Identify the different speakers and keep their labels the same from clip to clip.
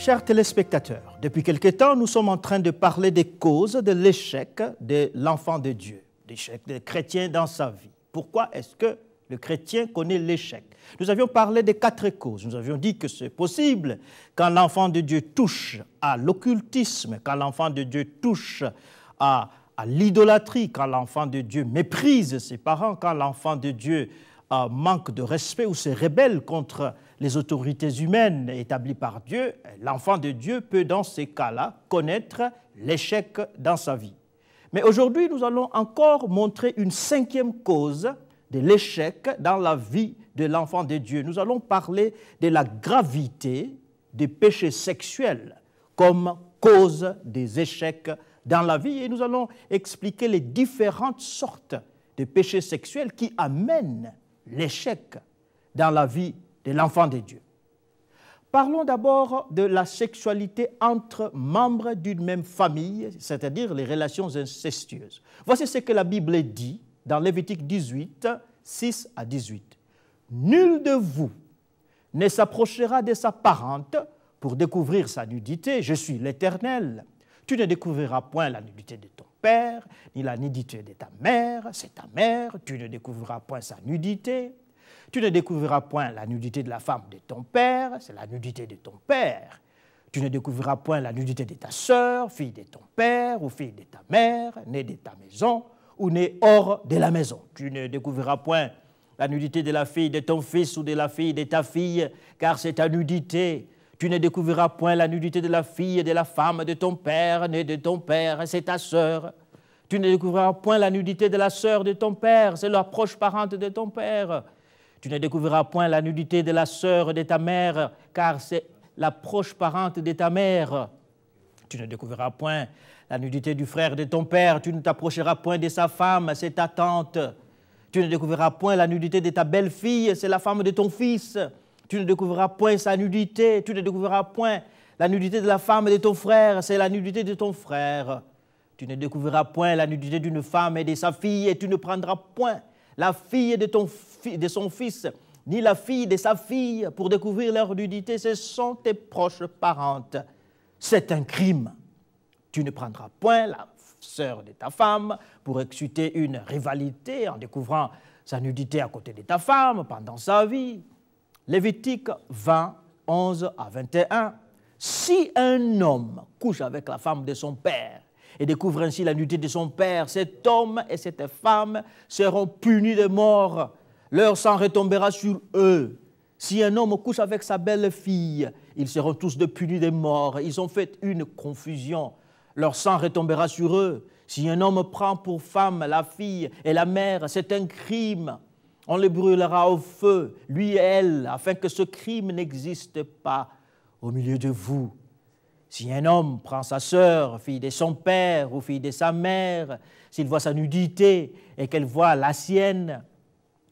Speaker 1: Chers téléspectateurs, depuis quelque temps, nous sommes en train de parler des causes de l'échec de l'enfant de Dieu, l'échec des chrétiens dans sa vie. Pourquoi est-ce que le chrétien connaît l'échec? Nous avions parlé des 4 causes. Nous avions dit que c'est possible quand l'enfant de Dieu touche à l'occultisme, quand l'enfant de Dieu touche à l'idolâtrie, quand l'enfant de Dieu méprise ses parents, quand l'enfant de Dieu manque de respect ou se rebelle contre les autorités humaines établies par Dieu, l'enfant de Dieu peut dans ces cas-là connaître l'échec dans sa vie. Mais aujourd'hui, nous allons encore montrer une 5e cause de l'échec dans la vie de l'enfant de Dieu. Nous allons parler de la gravité des péchés sexuels comme cause des échecs dans la vie et nous allons expliquer les différentes sortes de péchés sexuels qui amènent l'échec dans la vie de l'enfant de Dieu. Parlons d'abord de la sexualité entre membres d'une même famille, c'est-à-dire les relations incestueuses. Voici ce que la Bible dit dans Lévitique 18, 6 à 18. « Nul de vous ne s'approchera de sa parente pour découvrir sa nudité, je suis l'Éternel. Tu ne découvriras point la nudité de ton père, ni la nudité de ta mère, c'est ta mère, tu ne découvriras point sa nudité. Tu ne découvriras point la nudité de la femme de ton père, c'est la nudité de ton père. Tu ne découvriras point la nudité de ta sœur, fille de ton père ou fille de ta mère, née de ta maison ou née hors de la maison. Tu ne découvriras point la nudité de la fille de ton fils ou de la fille de ta fille, car c'est ta nudité. Tu ne découvriras point la nudité de la fille et de la femme de ton père, née de ton père, c'est ta sœur. Tu ne découvriras point la nudité de la sœur de ton père, c'est la proche parente de ton père. Tu ne découvriras point la nudité de la sœur de ta mère, car c'est la proche parente de ta mère. Tu ne découvriras point la nudité du frère de ton père, tu ne t'approcheras point de sa femme, c'est ta tante. Tu ne découvriras point la nudité de ta belle-fille, c'est la femme de ton fils. Tu ne découvriras point sa nudité, tu ne découvriras point la nudité de la femme de ton frère, c'est la nudité de ton frère. Tu ne découvriras point la nudité d'une femme et de sa fille, et tu ne prendras point la fille de son fils, ni la fille de sa fille, pour découvrir leur nudité, ce sont tes proches parentes. C'est un crime. Tu ne prendras point la sœur de ta femme pour exciter une rivalité en découvrant sa nudité à côté de ta femme pendant sa vie. Lévitique 20, 11 à 21. Si un homme couche avec la femme de son père et découvre ainsi la nudité de son père, cet homme et cette femme seront punis de mort. Leur sang retombera sur eux. Si un homme couche avec sa belle-fille, ils seront tous punis de mort. Ils ont fait une confusion. Leur sang retombera sur eux. Si un homme prend pour femme la fille et la mère, c'est un crime. On les brûlera au feu, lui et elle, afin que ce crime n'existe pas au milieu de vous. Si un homme prend sa sœur, fille de son père ou fille de sa mère, s'il voit sa nudité et qu'elle voit la sienne,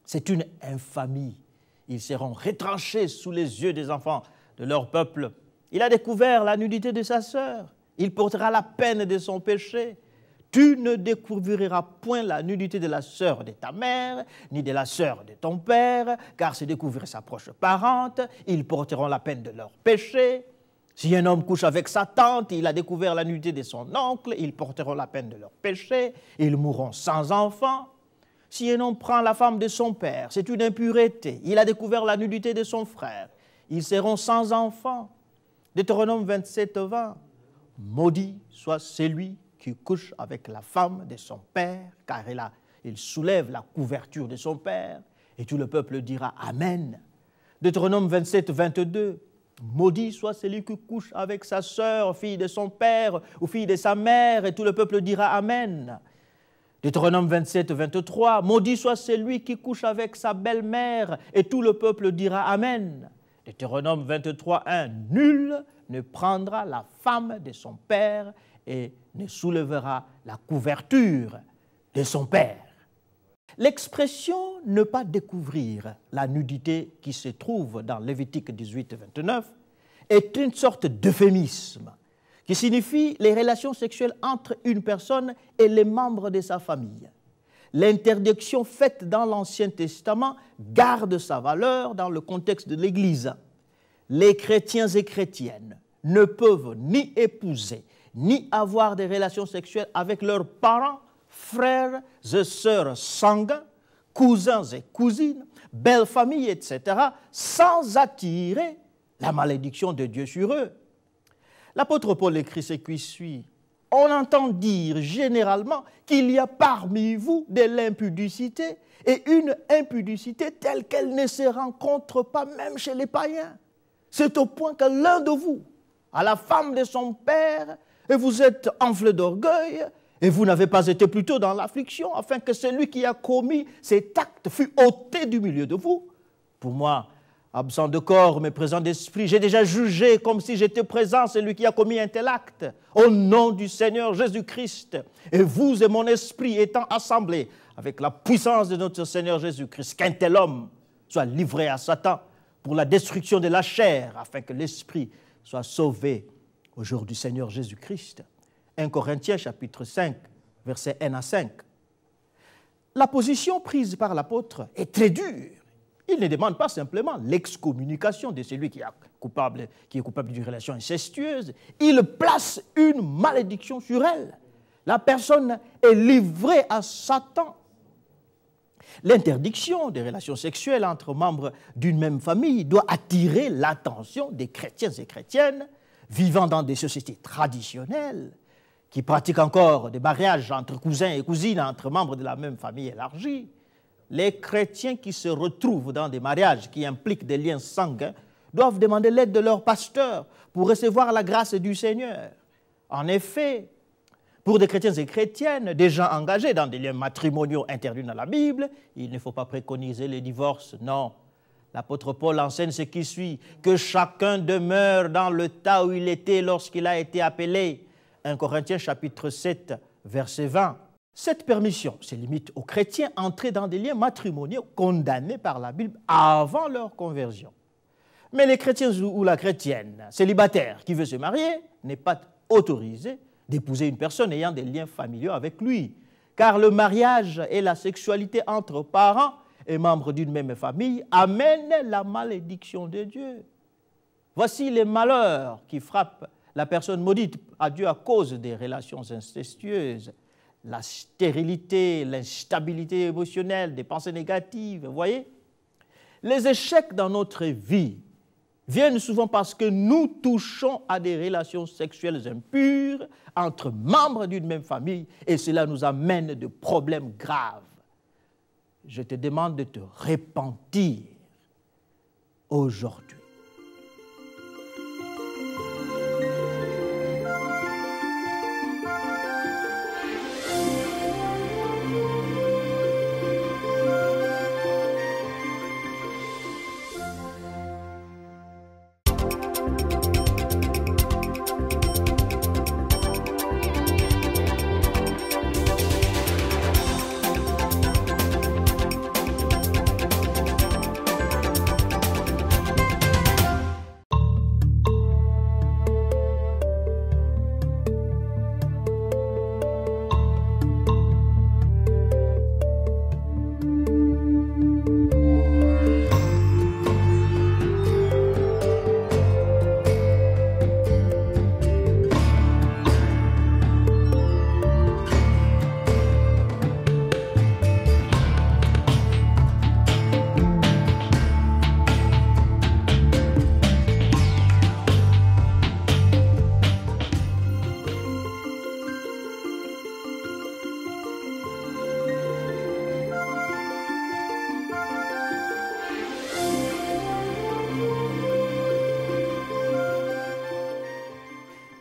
Speaker 1: c'est une infamie. Ils seront retranchés sous les yeux des enfants de leur peuple. Il a découvert la nudité de sa sœur. Il portera la peine de son péché. Tu ne découvriras point la nudité de la sœur de ta mère, ni de la sœur de ton père, car c'est découvrir sa proche parente. Ils porteront la peine de leur péché. Si un homme couche avec sa tante, il a découvert la nudité de son oncle, ils porteront la peine de leur péché, ils mourront sans enfant. Si un homme prend la femme de son père, c'est une impureté, il a découvert la nudité de son frère, ils seront sans enfant. Deutéronome 27, 20. Maudit soit celui qui couche avec la femme de son père, car il soulève la couverture de son père, et tout le peuple dira Amen. Deutéronome 27, 22. Maudit soit celui qui couche avec sa sœur, fille de son père ou fille de sa mère, et tout le peuple dira Amen. Deutéronome 27, 23. Maudit soit celui qui couche avec sa belle-mère, et tout le peuple dira Amen. Deutéronome 23, 1. Nul ne prendra la femme de son père et ne soulèvera la couverture de son père. L'expression « ne pas découvrir » la nudité qui se trouve dans Lévitique 18, 29 est une sorte d'euphémisme qui signifie les relations sexuelles entre une personne et les membres de sa famille. L'interdiction faite dans l'Ancien Testament garde sa valeur dans le contexte de l'Église. Les chrétiens et chrétiennes ne peuvent ni épouser, ni avoir des relations sexuelles avec leurs parents, frères et sœurs sanguins, cousins et cousines, belles familles, etc., sans attirer la malédiction de Dieu sur eux. L'apôtre Paul écrit ce qui suit. On entend dire généralement qu'il y a parmi vous de l'impudicité et une impudicité telle qu'elle ne se rencontre pas même chez les païens. C'est au point que l'un de vous a la femme de son père et vous êtes enflé d'orgueil et vous n'avez pas été plutôt dans l'affliction afin que celui qui a commis cet acte fût ôté du milieu de vous. Pour moi, absent de corps mais présent d'esprit, j'ai déjà jugé comme si j'étais présent celui qui a commis un tel acte. Au nom du Seigneur Jésus-Christ, et vous et mon esprit étant assemblés avec la puissance de notre Seigneur Jésus-Christ, qu'un tel homme soit livré à Satan pour la destruction de la chair, afin que l'esprit soit sauvé au jour du Seigneur Jésus-Christ. 1 Corinthiens chapitre 5, versets 1 à 5. La position prise par l'apôtre est très dure. Il ne demande pas simplement l'excommunication de celui qui est coupable d'une relation incestueuse. Il place une malédiction sur elle. La personne est livrée à Satan. L'interdiction des relations sexuelles entre membres d'une même famille doit attirer l'attention des chrétiens et chrétiennes vivant dans des sociétés traditionnelles qui pratiquent encore des mariages entre cousins et cousines, entre membres de la même famille élargie. Les chrétiens qui se retrouvent dans des mariages qui impliquent des liens sanguins doivent demander l'aide de leur pasteur pour recevoir la grâce du Seigneur. En effet, pour des chrétiens et chrétiennes déjà engagés dans des liens matrimoniaux interdits dans la Bible, il ne faut pas préconiser les divorces, non. L'apôtre Paul enseigne ce qui suit, que chacun demeure dans le tas où il était lorsqu'il a été appelé. 1 Corinthiens chapitre 7, verset 20. Cette permission se limite aux chrétiens entrés dans des liens matrimoniaux condamnés par la Bible avant leur conversion. Mais les chrétiens ou la chrétienne célibataire qui veut se marier n'est pas autorisé d'épouser une personne ayant des liens familiaux avec lui, car le mariage et la sexualité entre parents et membres d'une même famille amènent la malédiction de Dieu. Voici les malheurs qui frappent la personne maudite à Dieu à cause des relations incestueuses. La stérilité, l'instabilité émotionnelle, des pensées négatives, vous voyez? Les échecs dans notre vie viennent souvent parce que nous touchons à des relations sexuelles impures entre membres d'une même famille et cela nous amène de problèmes graves. Je te demande de te repentir aujourd'hui.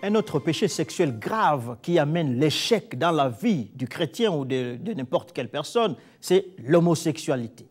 Speaker 1: Un autre péché sexuel grave qui amène l'échec dans la vie du chrétien ou de n'importe quelle personne, c'est l'homosexualité.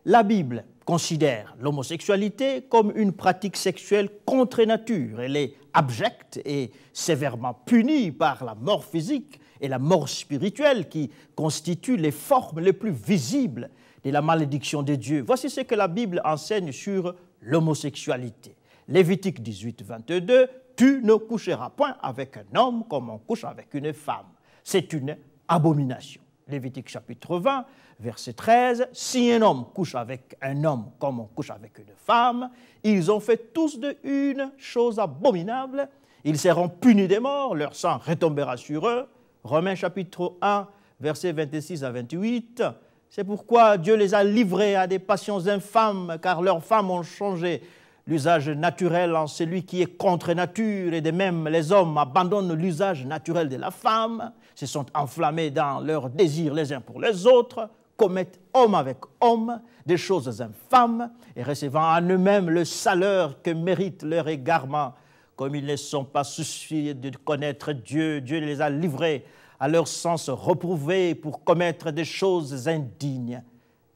Speaker 1: La Bible considère l'homosexualité comme une pratique sexuelle contre nature. Elle est abjecte et sévèrement punie par la mort physique et la mort spirituelle qui constituent les formes les plus visibles de la malédiction de Dieu. Voici ce que la Bible enseigne sur l'homosexualité. Lévitique 18, 22, « Tu ne coucheras point avec un homme comme on couche avec une femme. C'est une abomination. » Lévitique chapitre 20, verset 13, « Si un homme couche avec un homme comme on couche avec une femme, ils ont fait tous de une chose abominable, ils seront punis des morts, leur sang retombera sur eux. » Romains chapitre 1, versets 26 à 28, « C'est pourquoi Dieu les a livrés à des passions infâmes, car leurs femmes ont changé l'usage naturel en celui qui est contre nature, et de même les hommes abandonnent l'usage naturel de la femme, se sont enflammés dans leurs désirs les uns pour les autres, commettent homme avec homme des choses infâmes, et recevant en eux-mêmes le saleur que mérite leur égarement. Comme ils ne sont pas souciés de connaître Dieu, Dieu les a livrés à leur sens reprouvé pour commettre des choses indignes. »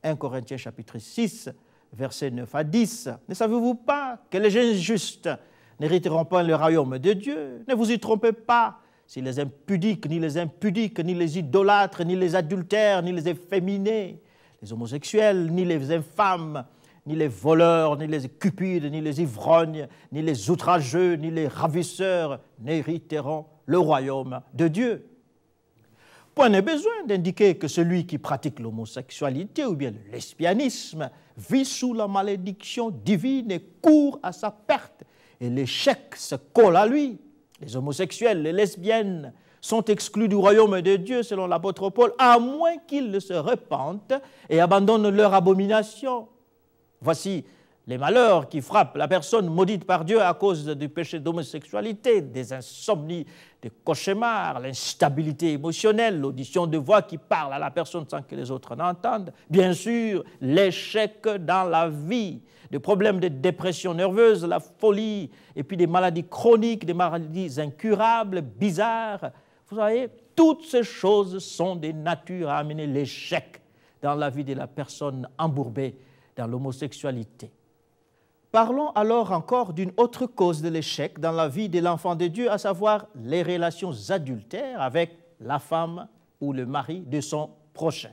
Speaker 1: 1 Corinthiens chapitre 6, versets 9 à 10. « Ne savez-vous pas que les injustes n'hériteront pas le royaume de Dieu? Ne vous y trompez pas. Si les impudiques, ni les impudiques, ni les idolâtres, ni les adultères, ni les efféminés, les homosexuels, ni les infâmes, ni les voleurs, ni les cupides, ni les ivrognes, ni les outrageux, ni les ravisseurs n'hériteront le royaume de Dieu. » Point n'est besoin d'indiquer que celui qui pratique l'homosexualité ou bien le lesbianisme vit sous la malédiction divine et court à sa perte, et l'échec se colle à lui. Les homosexuels, les lesbiennes sont exclus du royaume de Dieu, selon l'apôtre Paul, à moins qu'ils ne se repentent et abandonnent leur abomination. Voici les malheurs qui frappent la personne maudite par Dieu à cause du péché d'homosexualité, des insomnies, des cauchemars, l'instabilité émotionnelle, l'audition de voix qui parle à la personne sans que les autres n'entendent. Bien sûr, l'échec dans la vie, des problèmes de dépression nerveuse, la folie, et puis des maladies chroniques, des maladies incurables, bizarres. Vous voyez, toutes ces choses sont des natures à amener l'échec dans la vie de la personne embourbée dans l'homosexualité. Parlons alors encore d'une autre cause de l'échec dans la vie de l'enfant de Dieu, à savoir les relations adultères avec la femme ou le mari de son prochain.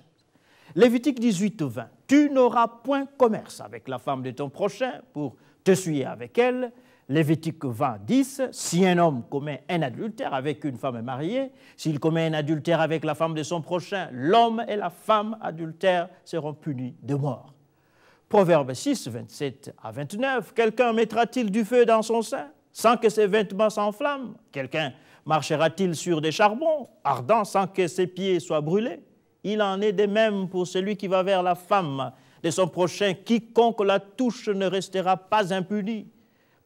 Speaker 1: Lévitique 18, 20. « Tu n'auras point commerce avec la femme de ton prochain pour te souiller avec elle. » Lévitique 20, 10. « Si un homme commet un adultère avec une femme mariée, s'il commet un adultère avec la femme de son prochain, l'homme et la femme adultères seront punis de mort. » Proverbe 6, 27 à 29, « Quelqu'un mettra-t-il du feu dans son sein sans que ses vêtements s'enflamment? Quelqu'un marchera-t-il sur des charbons ardents sans que ses pieds soient brûlés? Il en est de même pour celui qui va vers la femme de son prochain. Quiconque la touche ne restera pas impuni. »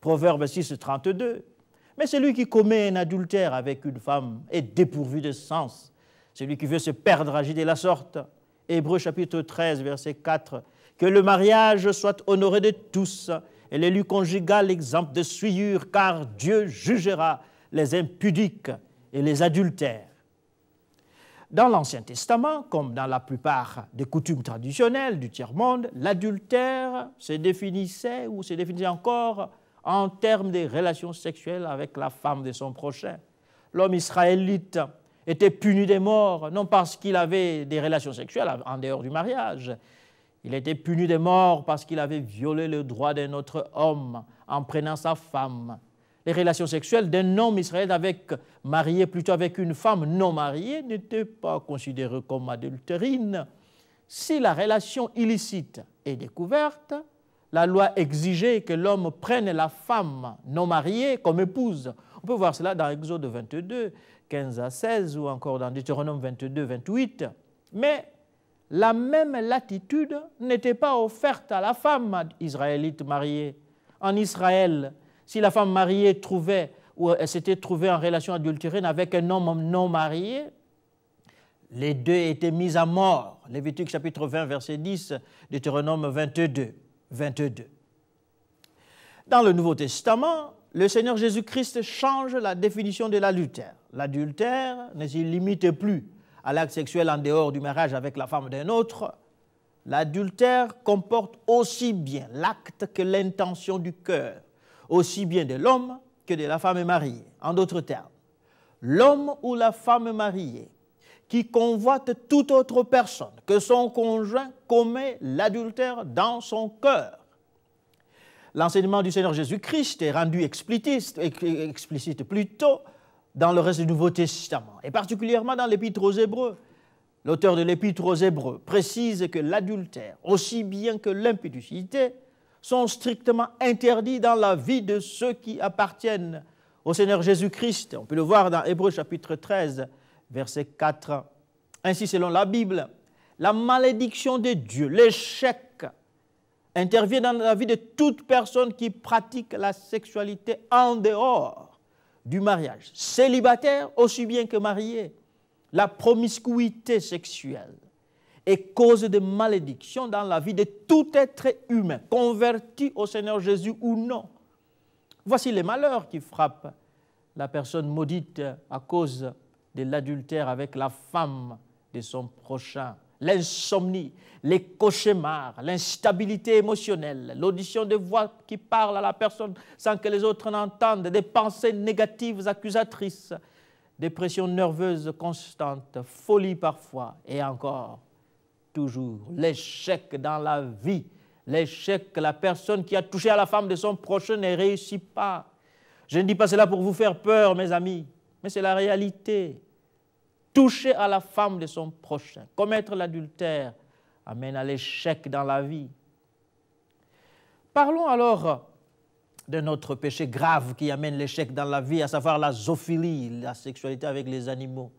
Speaker 1: Proverbe 6, 32, « Mais celui qui commet un adultère avec une femme est dépourvu de sens. Celui qui veut se perdre agit de la sorte. » Hébreux chapitre 13, verset 4, « Que le mariage soit honoré de tous et l'élu conjugal exempt de souillure, car Dieu jugera les impudiques et les adultères. » Dans l'Ancien Testament, comme dans la plupart des coutumes traditionnelles du tiers-monde, l'adultère se définissait ou se définissait encore en termes de relations sexuelles avec la femme de son prochain. L'homme israélite était puni de mort, non parce qu'il avait des relations sexuelles en dehors du mariage. Il était puni de mort parce qu'il avait violé le droit d'un autre homme en prenant sa femme. Les relations sexuelles d'un homme israélite marié plutôt avec une femme non mariée n'étaient pas considérées comme adultérines. Si la relation illicite est découverte, la loi exigeait que l'homme prenne la femme non mariée comme épouse. On peut voir cela dans Exode 22, 15 à 16 ou encore dans Deutéronome 22, 28. Mais la même latitude n'était pas offerte à la femme israélite mariée. En Israël, si la femme mariée s'était trouvée en relation adultérine avec un homme non marié, les deux étaient mis à mort. Lévitique chapitre 20, verset 10, Deutéronome 22. Dans le Nouveau Testament, le Seigneur Jésus-Christ change la définition de l'adultère. L'adultère ne se limite plus à l'acte sexuel en dehors du mariage avec la femme d'un autre. L'adultère comporte aussi bien l'acte que l'intention du cœur, aussi bien de l'homme que de la femme mariée. En d'autres termes, l'homme ou la femme mariée qui convoite toute autre personne que son conjoint commet l'adultère dans son cœur. L'enseignement du Seigneur Jésus-Christ est rendu explicite plutôt dans le reste du Nouveau Testament, et particulièrement dans l'Épître aux Hébreux. l'auteur de l'Épître aux Hébreux précise que l'adultère, aussi bien que l'impudicité, sont strictement interdits dans la vie de ceux qui appartiennent au Seigneur Jésus-Christ. On peut le voir dans Hébreux chapitre 13, verset 4. Ainsi, selon la Bible, la malédiction de Dieu, l'échec, intervient dans la vie de toute personne qui pratique la sexualité en dehors du mariage, célibataire aussi bien que marié. La promiscuité sexuelle est cause de malédiction dans la vie de tout être humain, converti au Seigneur Jésus ou non. Voici les malheurs qui frappent la personne maudite à cause de l'adultère avec la femme de son prochain. L'insomnie, les cauchemars, l'instabilité émotionnelle, l'audition de voix qui parlent à la personne sans que les autres n'entendent, des pensées négatives accusatrices, dépression nerveuse constante, folie parfois, et encore, toujours, l'échec dans la vie, l'échec, la personne qui a touché à la femme de son prochain ne réussit pas. Je ne dis pas cela pour vous faire peur, mes amis, mais c'est la réalité. Toucher à la femme de son prochain, commettre l'adultère, amène à l'échec dans la vie. Parlons alors d'un autre péché grave qui amène l'échec dans la vie, à savoir la zoophilie, la sexualité avec les animaux.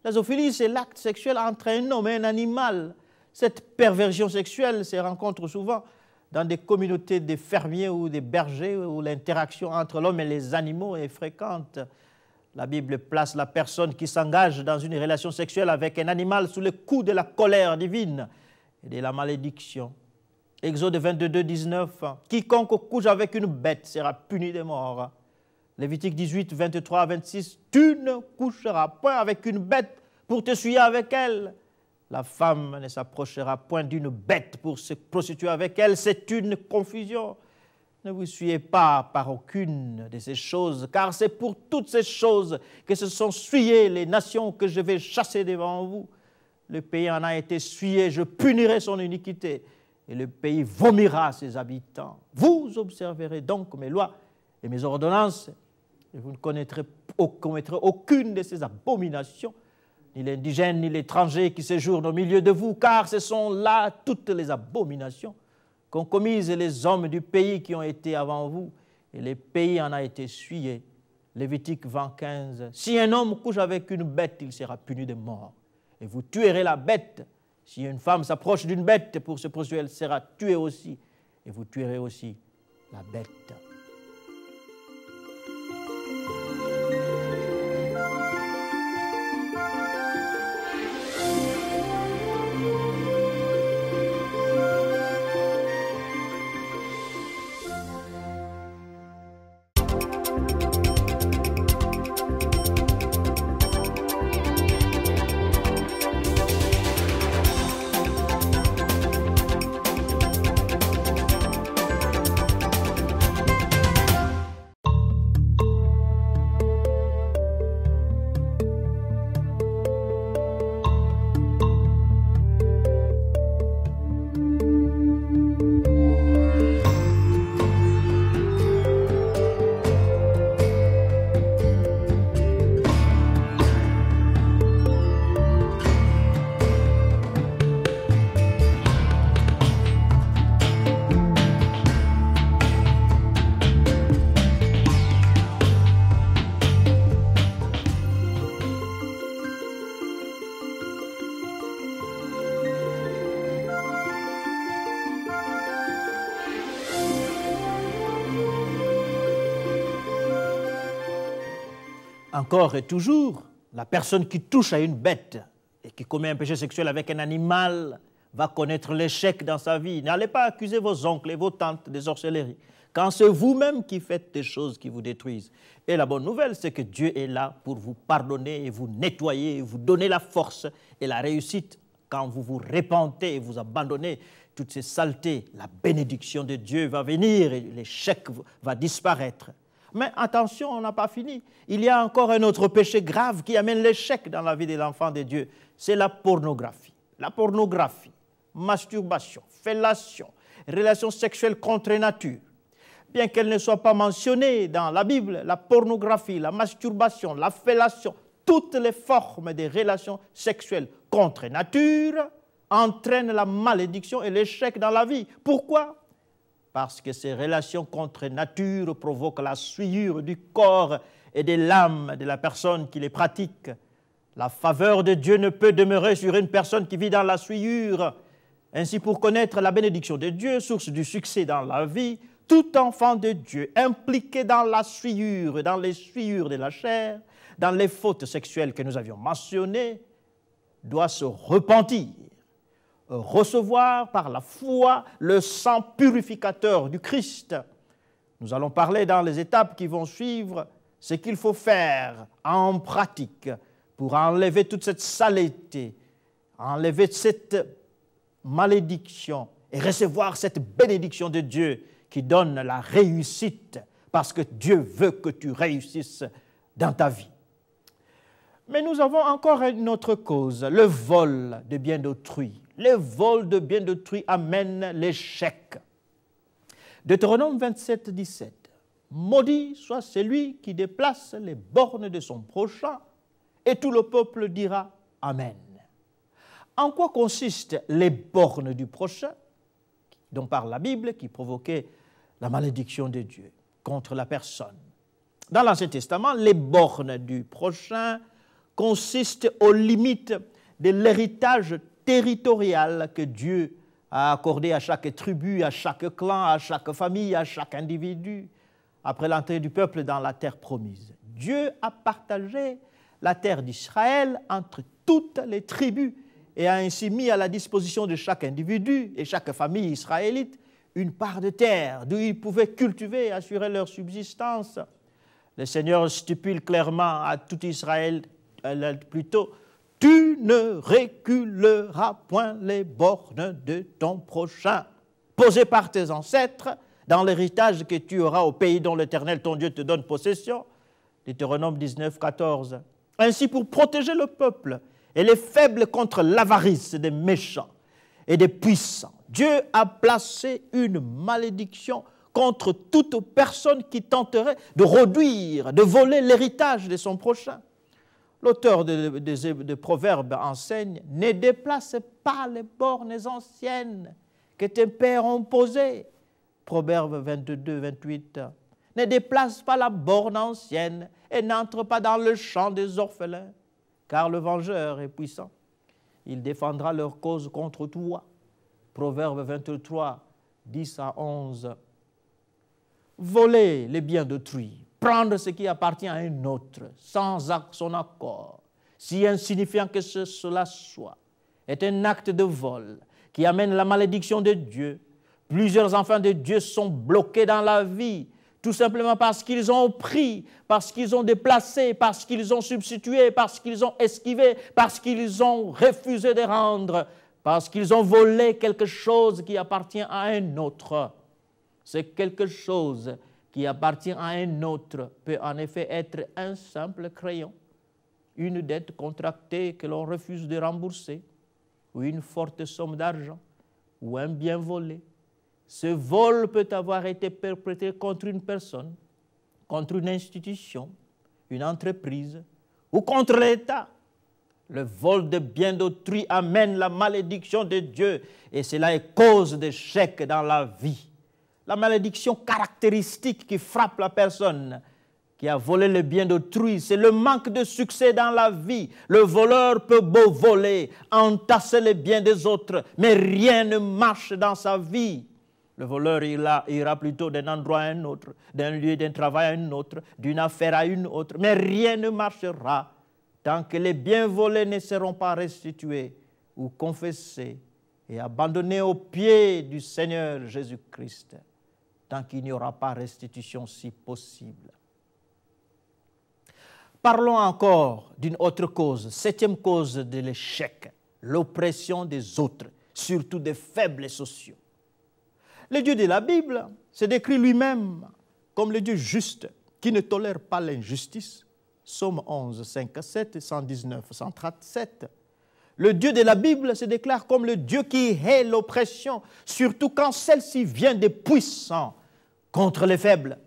Speaker 1: La zoophilie, c'est l'acte sexuel entre un homme et un animal. Cette perversion sexuelle se rencontre souvent dans des communautés de fermiers ou des bergers où l'interaction entre l'homme et les animaux est fréquente. La Bible place la personne qui s'engage dans une relation sexuelle avec un animal sous le coup de la colère divine et de la malédiction. Exode 22, 19, « Quiconque couche avec une bête sera puni de mort. » Lévitique 18, 23, 26, « Tu ne coucheras point avec une bête pour te souiller avec elle. » La femme ne s'approchera point d'une bête pour se prostituer avec elle, c'est une confusion. Ne vous souillez pas par aucune de ces choses, car c'est pour toutes ces choses que se sont souillées les nations que je vais chasser devant vous. Le pays en a été souillé, je punirai son iniquité, et le pays vomira ses habitants. Vous observerez donc mes lois et mes ordonnances, et vous ne commettrez aucune de ces abominations, ni l'indigène, ni l'étranger qui séjourne au milieu de vous, car ce sont là toutes les abominations qu'ont commises les hommes du pays qui ont été avant vous, et le pays en a été souillé. Lévitique 20, 15. Si un homme couche avec une bête, il sera puni de mort, et vous tuerez la bête. Si une femme s'approche d'une bête pour se prostituer, elle sera tuée aussi, et vous tuerez aussi la bête. Encore et toujours, la personne qui touche à une bête et qui commet un péché sexuel avec un animal va connaître l'échec dans sa vie. N'allez pas accuser vos oncles et vos tantes des sorcelleries, quand c'est vous-même qui faites des choses qui vous détruisent. Et la bonne nouvelle, c'est que Dieu est là pour vous pardonner et vous nettoyer, et vous donner la force et la réussite quand vous vous repentez et vous abandonnez toutes ces saletés. La bénédiction de Dieu va venir et l'échec va disparaître. Mais attention, on n'a pas fini. Il y a encore un autre péché grave qui amène l'échec dans la vie de l'enfant de Dieu. C'est la pornographie. La pornographie, masturbation, fellation, relations sexuelles contre nature. Bien qu'elle ne soit pas mentionnée dans la Bible, la pornographie, la masturbation, la fellation, toutes les formes des relations sexuelles contre nature entraînent la malédiction et l'échec dans la vie. Pourquoi? Parce que ces relations contre nature provoquent la souillure du corps et de l'âme de la personne qui les pratique. La faveur de Dieu ne peut demeurer sur une personne qui vit dans la souillure. Ainsi, pour connaître la bénédiction de Dieu, source du succès dans la vie, tout enfant de Dieu impliqué dans la souillure, dans les souillures de la chair, dans les fautes sexuelles que nous avions mentionnées, doit se repentir, recevoir par la foi le sang purificateur du Christ. Nous allons parler dans les étapes qui vont suivre ce qu'il faut faire en pratique pour enlever toute cette saleté, enlever cette malédiction et recevoir cette bénédiction de Dieu qui donne la réussite, parce que Dieu veut que tu réussisses dans ta vie. Mais nous avons encore une autre cause, le vol de biens d'autrui. Le vol de biens d'autrui amène l'échec. Deutéronome 27, 17. Maudit soit celui qui déplace les bornes de son prochain, et tout le peuple dira Amen. En quoi consistent les bornes du prochain, dont parle la Bible, qui provoquaient la malédiction de Dieu contre la personne? Dans l'Ancien Testament, les bornes du prochain consistent aux limites de l'héritage territorial que Dieu a accordé à chaque tribu, à chaque clan, à chaque famille, à chaque individu, après l'entrée du peuple dans la terre promise. Dieu a partagé la terre d'Israël entre toutes les tribus et a ainsi mis à la disposition de chaque individu et chaque famille israélite une part de terre d'où ils pouvaient cultiver et assurer leur subsistance. Le Seigneur stipule clairement à tout Israël, plutôt, « Tu ne reculeras point les bornes de ton prochain, posées par tes ancêtres, dans l'héritage que tu auras au pays dont l'Éternel ton Dieu te donne possession. » Deutéronome 19, 14. Ainsi, pour protéger le peuple et les faibles contre l'avarice des méchants et des puissants, Dieu a placé une malédiction contre toute personne qui tenterait de réduire, de voler l'héritage de son prochain. L'auteur de Proverbes enseigne « Ne déplace pas les bornes anciennes que tes pères ont posées. » Proverbes 22, 28. « Ne déplace pas la borne ancienne et n'entre pas dans le champ des orphelins, car le vengeur est puissant. Il défendra leur cause contre toi. » Proverbes 23, 10 à 11. Voler les biens d'autrui, prendre ce qui appartient à un autre, sans son accord, si insignifiant que cela soit, est un acte de vol qui amène la malédiction de Dieu. Plusieurs enfants de Dieu sont bloqués dans la vie, tout simplement parce qu'ils ont pris, parce qu'ils ont déplacé, parce qu'ils ont substitué, parce qu'ils ont esquivé, parce qu'ils ont refusé de rendre, parce qu'ils ont volé quelque chose qui appartient à un autre. C'est quelque chose qui appartient à un autre peut en effet être un simple crayon, une dette contractée que l'on refuse de rembourser, ou une forte somme d'argent, ou un bien volé. Ce vol peut avoir été perpétré contre une personne, contre une institution, une entreprise, ou contre l'État. Le vol de biens d'autrui amène la malédiction de Dieu, et cela est cause d'échec dans la vie. La malédiction caractéristique qui frappe la personne qui a volé le bien d'autrui, c'est le manque de succès dans la vie. Le voleur peut beau voler, entasser les biens des autres, mais rien ne marche dans sa vie. Le voleur ira plutôt d'un endroit à un autre, d'un lieu d'un travail à un autre, d'une affaire à une autre, mais rien ne marchera tant que les biens volés ne seront pas restitués ou confessés et abandonnés aux pieds du Seigneur Jésus-Christ, tant qu'il n'y aura pas restitution si possible. Parlons encore d'une autre cause, septième cause de l'échec, l'oppression des autres, surtout des faibles sociaux. Le Dieu de la Bible se décrit lui-même comme le Dieu juste, qui ne tolère pas l'injustice. Psaume 11, 5 à 7, 119, 137. Le Dieu de la Bible se déclare comme le Dieu qui hait l'oppression, surtout quand celle-ci vient des puissants contre les faibles.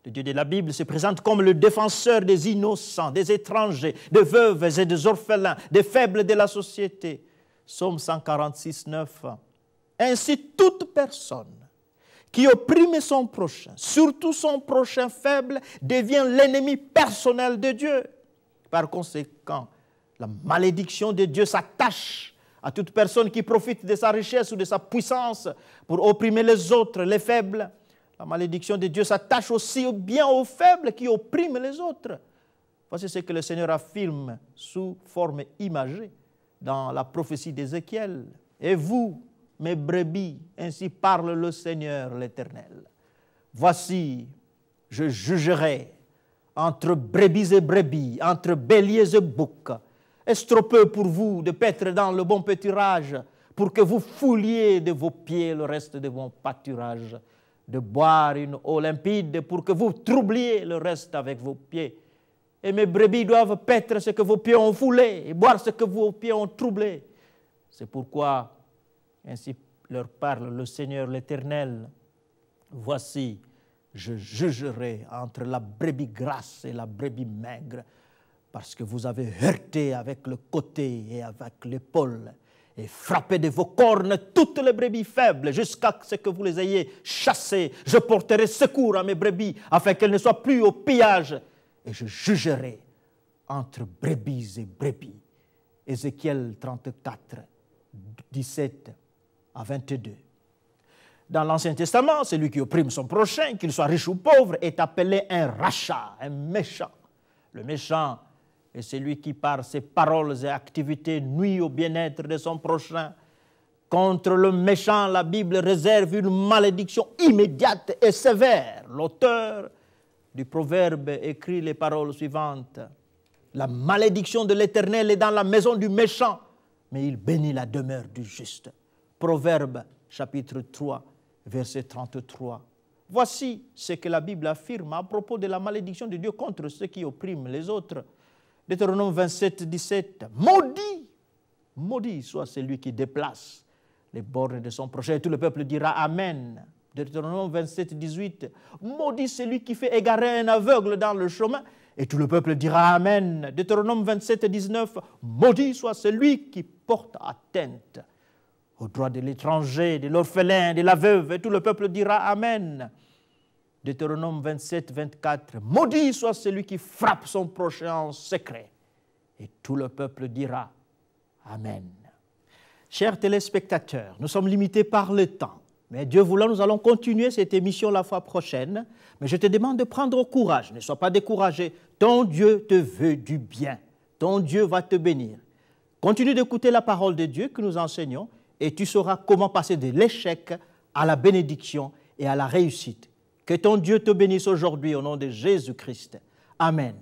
Speaker 1: Le Dieu de la Bible se présente comme le défenseur des innocents, des étrangers, des veuves et des orphelins, des faibles de la société. Psaume 146, 9. Ainsi, toute personne qui opprime son prochain, surtout son prochain faible, devient l'ennemi personnel de Dieu. Par conséquent, la malédiction de Dieu s'attache à toute personne qui profite de sa richesse ou de sa puissance pour opprimer les autres, les faibles. La malédiction de Dieu s'attache aussi bien aux faibles qui oppriment les autres. Voici ce que le Seigneur affirme sous forme imagée dans la prophétie d'Ézéchiel. Et vous, mes brebis, ainsi parle le Seigneur l'Éternel. Voici, je jugerai entre brebis et brebis, entre béliers et boucs. Est-ce trop peu pour vous de paître dans le bon pâturage, pour que vous fouliez de vos pieds le reste de mon pâturage, de boire une eau limpide pour que vous troubliez le reste avec vos pieds. Et mes brebis doivent paître ce que vos pieds ont foulé et boire ce que vos pieds ont troublé. C'est pourquoi, ainsi leur parle le Seigneur l'Éternel, voici, je jugerai entre la brebis grasse et la brebis maigre, parce que vous avez heurté avec le côté et avec l'épaule, et frappé de vos cornes toutes les brebis faibles, jusqu'à ce que vous les ayez chassées. Je porterai secours à mes brebis, afin qu'elles ne soient plus au pillage, et je jugerai entre brebis et brebis. Ézéchiel 34, 17 à 22. Dans l'Ancien Testament, celui qui opprime son prochain, qu'il soit riche ou pauvre, est appelé un rachat, un méchant. Le méchant est celui qui, par ses paroles et activités, nuit au bien-être de son prochain. Contre le méchant, la Bible réserve une malédiction immédiate et sévère. L'auteur du proverbe écrit les paroles suivantes. La malédiction de l'Éternel est dans la maison du méchant, mais il bénit la demeure du juste. Proverbe chapitre 3, verset 33. Voici ce que la Bible affirme à propos de la malédiction de Dieu contre ceux qui oppriment les autres. Deutéronome 27, 17. Maudit, maudit soit celui qui déplace les bornes de son prochain. Et tout le peuple dira Amen. Deutéronome 27, 18. Maudit celui qui fait égarer un aveugle dans le chemin. Et tout le peuple dira Amen. Deutéronome 27, 19. Maudit soit celui qui porte atteinte aux droits de l'étranger, de l'orphelin, de la veuve. Et tout le peuple dira Amen. Deutéronome 27, 24. Maudit soit celui qui frappe son prochain en secret. Et tout le peuple dira Amen. Chers téléspectateurs, nous sommes limités par le temps. Mais Dieu voulant, nous allons continuer cette émission la fois prochaine. Mais je te demande de prendre courage. Ne sois pas découragé. Ton Dieu te veut du bien. Ton Dieu va te bénir. Continue d'écouter la parole de Dieu que nous enseignons et tu sauras comment passer de l'échec à la bénédiction et à la réussite. Que ton Dieu te bénisse aujourd'hui au nom de Jésus-Christ. Amen.